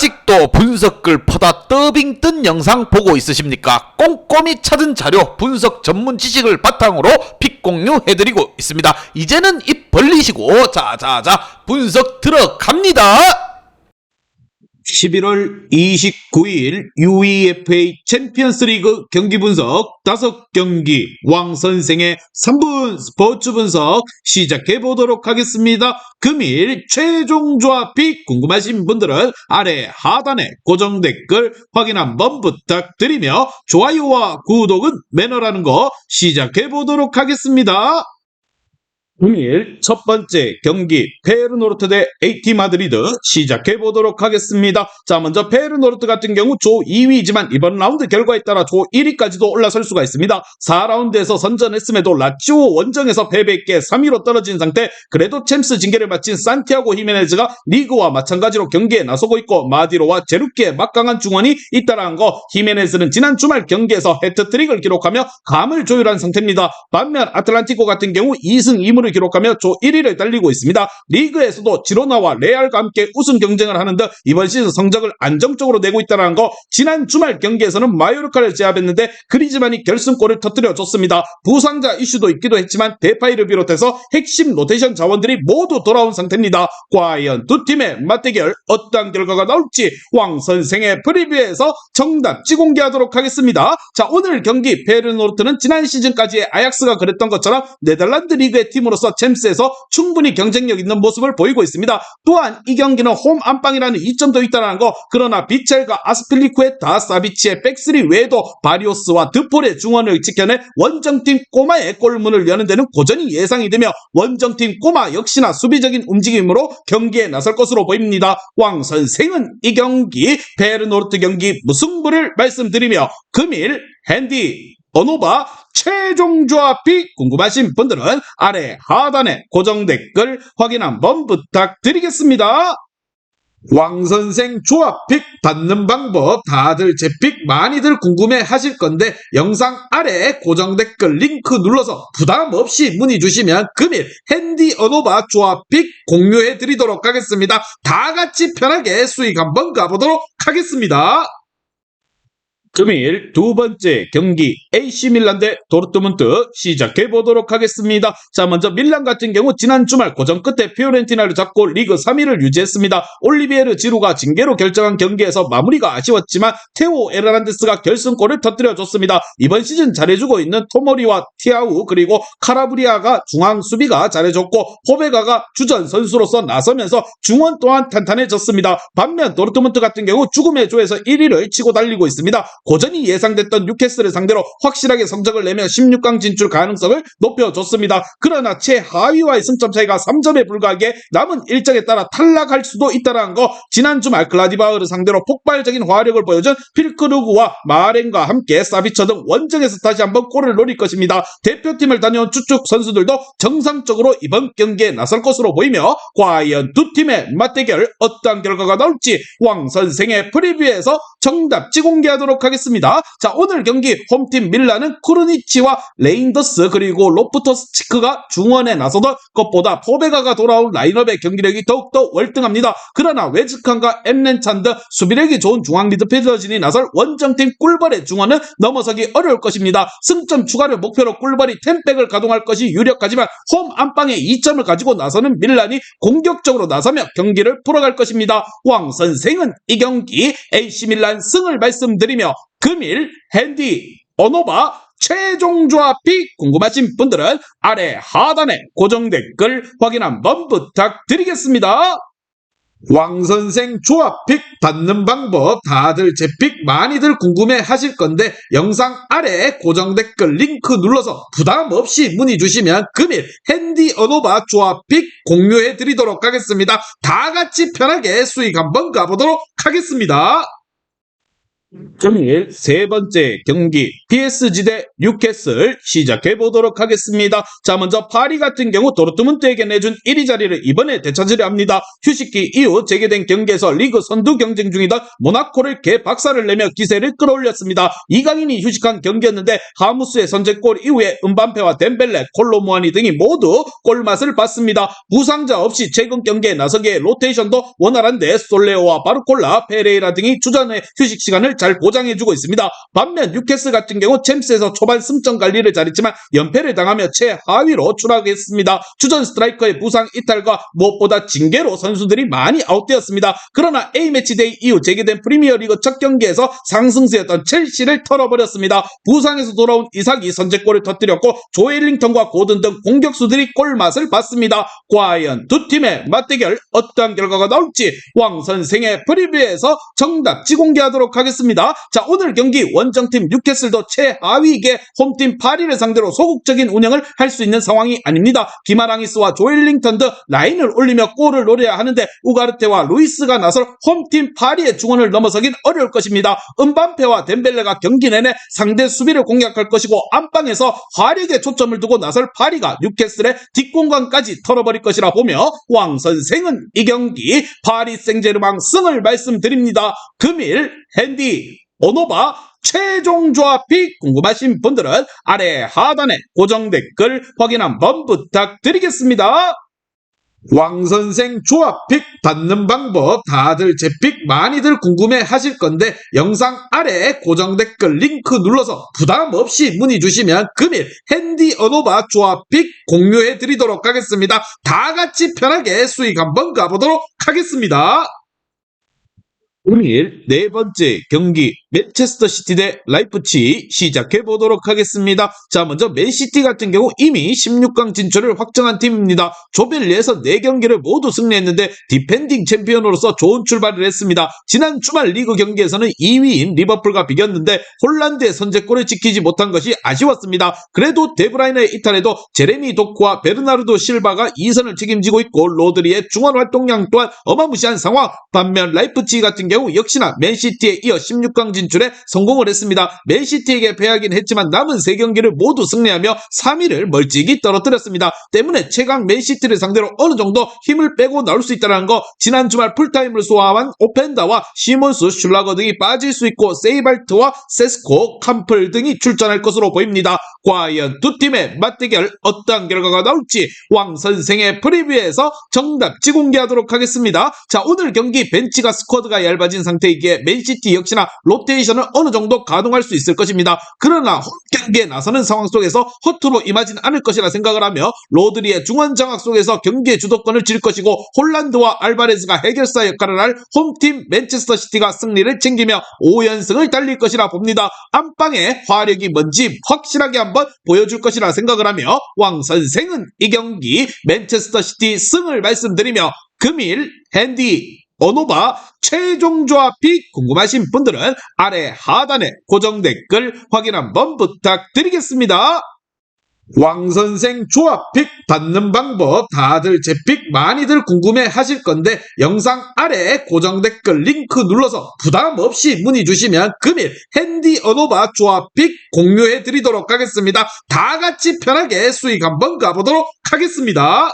아직도 분석글 퍼다 더빙 뜬 영상 보고 있으십니까? 꼼꼼히 찾은 자료, 분석 전문 지식을 바탕으로 픽 공유해드리고 있습니다. 이제는 입 벌리시고 자자자 분석 들어갑니다. 11월 29일 UEFA 챔피언스 리그 경기 분석 5경기 왕선생의 3분 스포츠 분석 시작해 보도록 하겠습니다. 금일 최종 조합이 궁금하신 분들은 아래 하단에 고정 댓글 확인 한번 부탁드리며 좋아요와 구독은 매너라는 거 시작해 보도록 하겠습니다. 금일 첫 번째 경기 페르노르트 대 AT 마드리드 시작해 보도록 하겠습니다. 자, 먼저 페르노르트 같은 경우 조 2위지만 이번 라운드 결과에 따라 조 1위까지도 올라설 수가 있습니다. 4라운드에서 선전했음에도 라치오 원정에서 패배했기에 3위로 떨어진 상태. 그래도 챔스 징계를 마친 산티아고 히메네즈가 리그와 마찬가지로 경기에 나서고 있고 마디로와 제루키의 막강한 중원이 잇따라한 거. 히메네즈는 지난 주말 경기에서 해트트릭을 기록하며 감을 조율한 상태입니다. 반면 아틀란티코 같은 경우 2승 2무를 기록하며 조 1위를 달리고 있습니다. 리그에서도 지로나와 레알과 함께 우승 경쟁을 하는 듯 이번 시즌 성적을 안정적으로 내고 있다는 거. 지난 주말 경기에서는 마요르카를 제압했는데 그리즈만이 결승골을 터뜨려줬습니다. 부상자 이슈도 있기도 했지만 데파이를 비롯해서 핵심 로테이션 자원들이 모두 돌아온 상태입니다. 과연 두 팀의 맞대결 어떤 결과가 나올지 왕선생의 프리뷰에서 정답지 공개하도록 하겠습니다. 자, 오늘 경기 페르노르트는 지난 시즌까지의 아약스가 그랬던 것처럼 네덜란드 리그의 팀으로서 챔스에서 충분히 경쟁력 있는 모습을 보이고 있습니다. 또한 이 경기는 홈 안방이라는 이점도 있다는 거. 그러나 비첼과 아스필리쿠에타, 사비치의 백스리 외에도 바리오스와 드폴의 중원을 지켜내 원정팀 꼬마의 골문을 여는 데는 고전히 예상이 되며 원정팀 꼬마 역시나 수비적인 움직임으로 경기에 나설 것으로 보입니다. 왕 선생은 이 경기 페르노르트 경기 무승부를 말씀드리며 금일 핸디 어노바 최종 조합이 궁금하신 분들은 아래 하단에 고정 댓글 확인 한번 부탁드리겠습니다. 왕선생 조합픽 받는 방법 다들 제 픽 많이들 궁금해 하실 건데 영상 아래 고정 댓글 링크 눌러서 부담 없이 문의 주시면 금일 핸디 어노바 조합픽 공유해 드리도록 하겠습니다. 다 같이 편하게 수익 한번 가보도록 하겠습니다. 금일 두 번째 경기 AC 밀란 대 도르트문트 시작해 보도록 하겠습니다. 자, 먼저 밀란 같은 경우 지난 주말 고전 끝에 피오렌티나를 잡고 리그 3위를 유지했습니다. 올리비에르 지루가 징계로 결정한 경기에서 마무리가 아쉬웠지만 테오 에르난데스가 결승골을 터뜨려줬습니다. 이번 시즌 잘해주고 있는 토모리와 티아우 그리고 카라브리아가 중앙 수비가 잘해줬고 호베가가 주전 선수로서 나서면서 중원 또한 탄탄해졌습니다. 반면 도르트문트 같은 경우 죽음의 조에서 1위를 치고 달리고 있습니다. 고전히 예상됐던 뉴캐슬을 상대로 확실하게 성적을 내며 16강 진출 가능성을 높여줬습니다. 그러나 최하위와의 승점 차이가 3점에 불과하기에 남은 일정에 따라 탈락할 수도 있다는 거. 지난 주말 글라디바흐를 상대로 폭발적인 화력을 보여준 필크루그와 마렌과 함께 사비처 등 원정에서 다시 한번 골을 노릴 것입니다. 대표팀을 다녀온 주축 선수들도 정상적으로 이번 경기에 나설 것으로 보이며 과연 두 팀의 맞대결 어떤 결과가 나올지 왕선생의 프리뷰에서 정답지 공개하도록 하겠습니다. 자, 오늘 경기 홈팀 밀란은 쿠르니치와 레인더스 그리고 로프토스치크가 중원에 나서던 것보다 포베가가 돌아온 라인업의 경기력이 더욱더 월등합니다. 그러나 웨즈칸과 엠렌찬드 수비력이 좋은 중앙 미드필더진이 나설 원정팀 꿀벌의 중원은 넘어서기 어려울 것입니다. 승점 추가를 목표로 꿀벌이 템백을 가동할 것이 유력하지만 홈 안방에 2점을 가지고 나서는 밀란이 공격적으로 나서며 경기를 풀어갈 것입니다. 왕 선생은 이 경기 AC 밀란 승을 말씀드리며 금일 핸디 어노바 최종 조합이 궁금하신 분들은 아래 하단에 고정 댓글 확인 한번 부탁드리겠습니다. 왕선생 조합픽 받는 방법 다들 제 픽 많이들 궁금해 하실 건데 영상 아래 고정 댓글 링크 눌러서 부담 없이 문의 주시면 금일 핸디 어노바 조합픽 공유해 드리도록 하겠습니다. 다 같이 편하게 수익 한번 가보도록 하겠습니다. 금일 세 번째 경기 PSG 대 뉴캐슬 시작해 보도록 하겠습니다. 자, 먼저 파리 같은 경우 도르트문트에게 내준 1위 자리를 이번에 되찾으려 합니다. 휴식기 이후 재개된 경기에서 리그 선두 경쟁 중이던 모나코를 개박살을 내며 기세를 끌어올렸습니다. 이강인이 휴식한 경기였는데 하무스의 선제골 이후에 은밤페와 덴벨레, 콜로무아니 등이 모두 골맛을 봤습니다. 부상자 없이 최근 경기에 나서기에 로테이션도 원활한데 솔레오와 바르콜라, 페레이라 등이 주전의 휴식 시간을 잘 보장해주고 있습니다. 반면 뉴캐슬 같은 경우 챔스에서 초반 승점 관리를 잘했지만 연패를 당하며 최하위로 추락했습니다. 주전 스트라이커의 부상 이탈과 무엇보다 징계로 선수들이 많이 아웃되었습니다. 그러나 A매치 데이 이후 재개된 프리미어리그 첫 경기에서 상승세였던 첼시를 털어버렸습니다. 부상에서 돌아온 이삭이 선제골을 터뜨렸고 조엘링턴과 고든 등 공격수들이 골맛을 봤습니다. 과연 두 팀의 맞대결 어떠한 결과가 나올지 왕 선생의 프리뷰에서 정답지 공개하도록 하겠습니다. 자, 오늘 경기 원정팀 뉴캐슬도 최하위이게 홈팀 파리를 상대로 소극적인 운영을 할 수 있는 상황이 아닙니다. 기마랑이스와 조엘링턴 등 라인을 올리며 골을 노려야 하는데 우가르테와 루이스가 나설 홈팀 파리의 중원을 넘어서긴 어려울 것입니다. 은밤페와 덴벨레가 경기 내내 상대 수비를 공략할 것이고 안방에서 화력에 초점을 두고 나설 파리가 뉴캐슬의 뒷공간까지 털어버릴 것이라 보며 왕 선생은 이 경기 파리 생제르맹 승을 말씀드립니다. 금일 핸디 오노바 최종 조합이 궁금하신 분들은 아래 하단에 고정 댓글 확인 한번 부탁드리겠습니다. 왕선생 조합픽 받는 방법 다들 제 픽 많이들 궁금해 하실 건데 영상 아래 고정 댓글 링크 눌러서 부담 없이 문의 주시면 금일 핸디 어노바 조합픽 공유해 드리도록 하겠습니다. 다 같이 편하게 수익 한번 가보도록 하겠습니다. 금일 네 번째 경기 맨체스터 시티 대 라이프치히 시작해 보도록 하겠습니다. 자, 먼저 맨시티 같은 경우 이미 16강 진출을 확정한 팀입니다. 조별리에서 4경기를 모두 승리했는데 디펜딩 챔피언으로서 좋은 출발을 했습니다. 지난 주말 리그 경기에서는 2위인 리버풀과 비겼는데 홀란드의 선제골을 지키지 못한 것이 아쉬웠습니다. 그래도 데브라이너의 이탈에도 제레미 도크와 베르나르도 실바가 2선을 책임지고 있고 로드리의 중원 활동량 또한 어마무시한 상황. 반면 라이프치히 같은 경우 역시나 맨시티에 이어 16강 진출에 성공을 했습니다. 맨시티에게 패하긴 했지만 남은 3경기를 모두 승리하며 3위를 멀찍이 떨어뜨렸습니다. 때문에 최강 맨시티를 상대로 어느 정도 힘을 빼고 나올 수 있다는 거, 지난 주말 풀타임을 소화한 오펜다와 시몬스, 슐라거 등이 빠질 수 있고 세이발트와 세스코, 캄플 등이 출전할 것으로 보입니다. 과연 두 팀의 맞대결 어떠한 결과가 나올지 왕 선생의 프리뷰에서 정답지 공개하도록 하겠습니다. 자, 오늘 경기 벤치가 스쿼드가 얇아진 상태이기에 맨시티 역시나 로테이션을 어느 정도 가동할 수 있을 것입니다. 그러나 홈 경기에 나서는 상황 속에서 허투루 임하진 않을 것이라 생각을 하며 로드리의 중원 장악 속에서 경기의 주도권을 쥘 것이고 홀란드와 알바레즈가 해결사 역할을 할 홈팀 맨체스터 시티가 승리를 챙기며 5연승을 달릴 것이라 봅니다. 안방의 화력이 뭔지 확실하게 한번 보여줄 것이라 생각을 하며 왕 선생은 이 경기 맨체스터 시티 승을 말씀드리며 금일 핸디 어노바 최종 조합이 궁금하신 분들은 아래 하단에 고정 댓글 확인 한번 부탁드리겠습니다. 왕선생 조합픽 받는 방법 다들 제 픽 많이들 궁금해 하실 건데 영상 아래 고정 댓글 링크 눌러서 부담 없이 문의 주시면 금일 핸디 어노바 조합픽 공유해 드리도록 하겠습니다. 다 같이 편하게 수익 한번 가보도록 하겠습니다.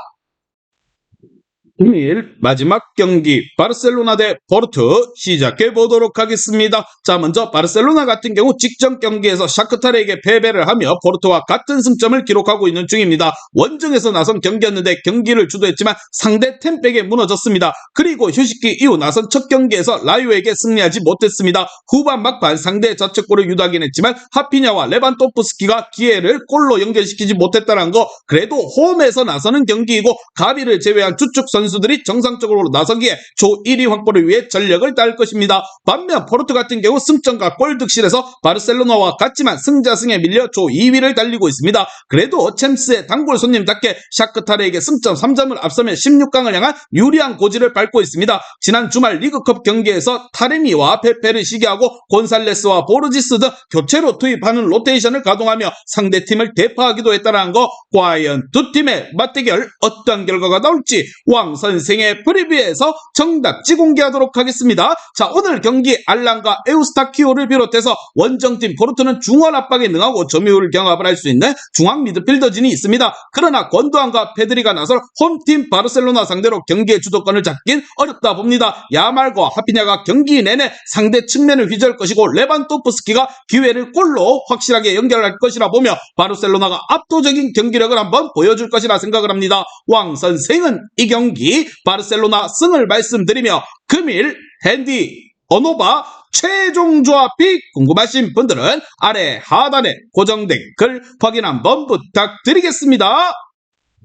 금일 마지막 경기 바르셀로나 대 포르투 시작해 보도록 하겠습니다. 자, 먼저 바르셀로나 같은 경우 직전 경기에서 샤크타르에게 패배를 하며 포르투와 같은 승점을 기록하고 있는 중입니다. 원정에서 나선 경기였는데 경기를 주도했지만 상대 템백에 무너졌습니다. 그리고 휴식기 이후 나선 첫 경기에서 라이오에게 승리하지 못했습니다. 후반 막판 상대의 자책골을 유도하긴 했지만 하피냐와 레반도프스키가 기회를 골로 연결시키지 못했다는 거, 그래도 홈에서 나서는 경기이고 가비를 제외한 주축 선수들이 정상적으로 나서기에 조 1위 확보를 위해 전력을 다할 것입니다. 반면 포르투 같은 경우 승점과 골 득실에서 바르셀로나와 같지만 승자승에 밀려 조 2위를 달리고 있습니다. 그래도 챔스의 단골 손님답게 샤크타르에게 승점 3점을 앞서며 16강을 향한 유리한 고지를 밟고 있습니다. 지난 주말 리그컵 경기에서 타레미와 페페를 시기하고 곤살레스와 보르지스 등 교체로 투입하는 로테이션을 가동하며 상대팀을 대파하기도 했다는 거, 과연 두 팀의 맞대결 어떤 결과가 나올지 왕 선생의 프리뷰에서 정답지 공개하도록 하겠습니다. 자, 오늘 경기 알랑과 에우스타키오를 비롯해서 원정팀 포르투는 중원 압박에 능하고 점유율 경합을 할 수 있는 중앙 미드필더진이 있습니다. 그러나 권도안과 페드리가 나설 홈팀 바르셀로나 상대로 경기의 주도권을 잡긴 어렵다 봅니다. 야말과 하피냐가 경기 내내 상대 측면을 휘저을 것이고 레반도프스키가 기회를 골로 확실하게 연결할 것이라 보며 바르셀로나가 압도적인 경기력을 한번 보여줄 것이라 생각을 합니다. 왕 선생은 이 경기 바르셀로나 승을 말씀드리며 금일 핸디 어노바 최종 조합이 궁금하신 분들은 아래 하단에 고정된 글 확인 한번 부탁드리겠습니다.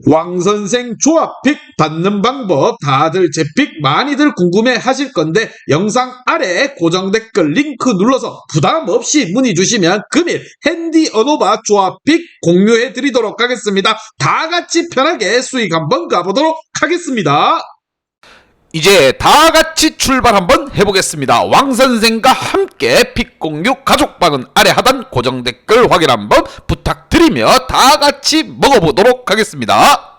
왕선생 조합픽 받는 방법 다들 제 픽 많이들 궁금해 하실 건데 영상 아래 고정 댓글 링크 눌러서 부담 없이 문의 주시면 금일 핸디 어노바 조합픽 공유해 드리도록 하겠습니다. 다 같이 편하게 수익 한번 가보도록 하겠습니다. 이제 다 같이 출발 한번 해보겠습니다. 왕선생과 함께 픽 공유 가족방은 아래 하단 고정 댓글 확인 한번 부탁드리며 다 같이 먹어보도록 하겠습니다.